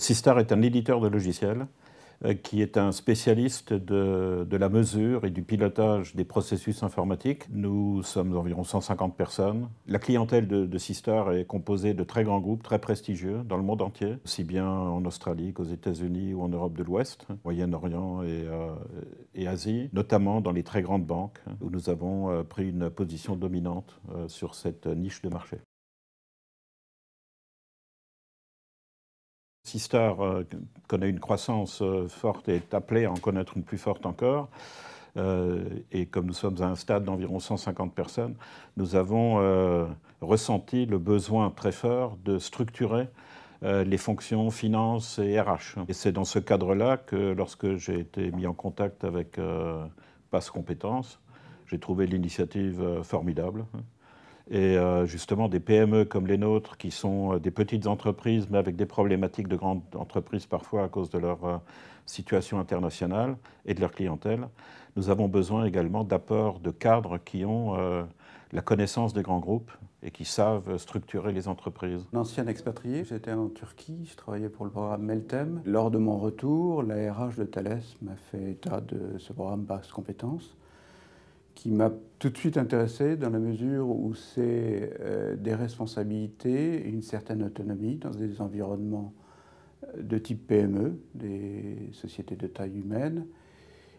Sistar est un éditeur de logiciels qui est un spécialiste de la mesure et du pilotage des processus informatiques. Nous sommes environ 150 personnes. La clientèle de Sistar est composée de très grands groupes, très prestigieux dans le monde entier, aussi bien en Australie qu'aux États-Unis ou en Europe de l'Ouest, Moyen-Orient et Asie, notamment dans les très grandes banques, où nous avons pris une position dominante sur cette niche de marché. Sistar connaît une croissance forte et est appelé à en connaître une plus forte encore. Et comme nous sommes à un stade d'environ 150 personnes, nous avons ressenti le besoin très fort de structurer les fonctions finance et RH. Et c'est dans ce cadre-là que lorsque j'ai été mis en contact avec Pass Compétences, j'ai trouvé l'initiative formidable. Et justement, des PME comme les nôtres, qui sont des petites entreprises, mais avec des problématiques de grandes entreprises parfois à cause de leur situation internationale et de leur clientèle, nous avons besoin également d'apports de cadres qui ont la connaissance des grands groupes et qui savent structurer les entreprises. Un ancien expatrié, j'étais en Turquie, je travaillais pour le programme Meltem. Lors de mon retour, la RH de Thales m'a fait état de ce programme Pass Compétences, qui m'a tout de suite intéressé dans la mesure où c'est des responsabilités et une certaine autonomie dans des environnements de type PME, des sociétés de taille humaine.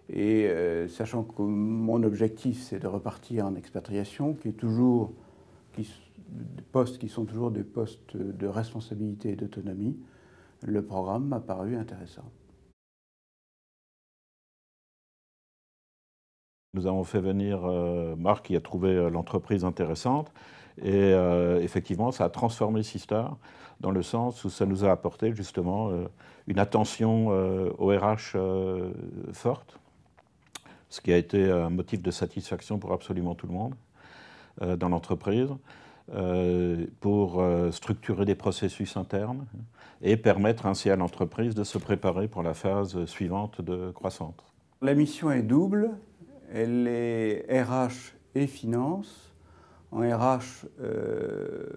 Et sachant que mon objectif, c'est de repartir en expatriation, des postes qui sont toujours des postes de responsabilité et d'autonomie, le programme m'a paru intéressant. Nous avons fait venir Marc qui a trouvé l'entreprise intéressante et effectivement ça a transformé Sistar dans le sens où ça nous a apporté justement une attention au RH forte, ce qui a été un motif de satisfaction pour absolument tout le monde dans l'entreprise, pour structurer des processus internes et permettre ainsi à l'entreprise de se préparer pour la phase suivante de croissance. La mission est double. Elle est RH et finance. En RH,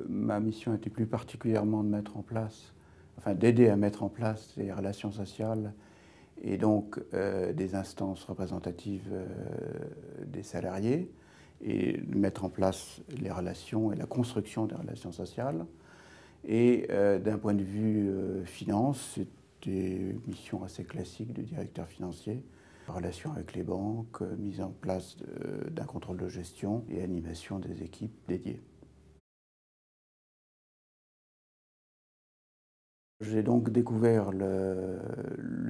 ma mission était plus particulièrement de mettre en place, enfin d'aider à mettre en place les relations sociales et donc des instances représentatives des salariés et de mettre en place les relations et la construction des relations sociales. Et d'un point de vue finance, c'était une mission assez classique de directeur financier. Relations avec les banques, mise en place d'un contrôle de gestion et animation des équipes dédiées. J'ai donc découvert le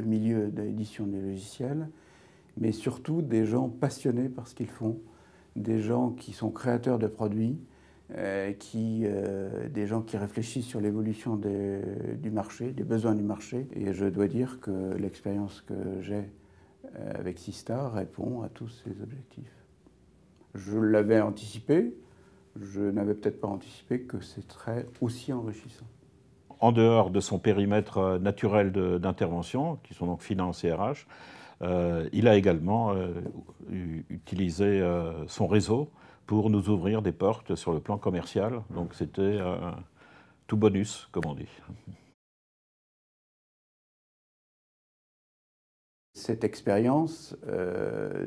milieu de l'édition des logiciels, mais surtout des gens passionnés par ce qu'ils font, des gens qui sont créateurs de produits, des gens qui réfléchissent sur l'évolution du marché, des besoins du marché. Et je dois dire que l'expérience que j'ai avec Sistar répond à tous ces objectifs. Je l'avais anticipé, je n'avais peut-être pas anticipé que c'est aussi enrichissant. En dehors de son périmètre naturel d'intervention, qui sont donc finance et RH, il a également utilisé son réseau pour nous ouvrir des portes sur le plan commercial. Donc c'était tout bonus, comme on dit. Cette expérience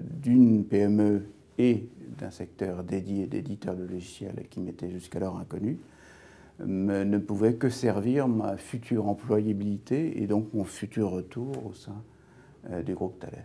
d'une PME et d'un secteur dédié d'éditeurs de logiciels qui m'était jusqu'alors inconnu ne pouvait que servir ma future employabilité et donc mon futur retour au sein du groupe Thales.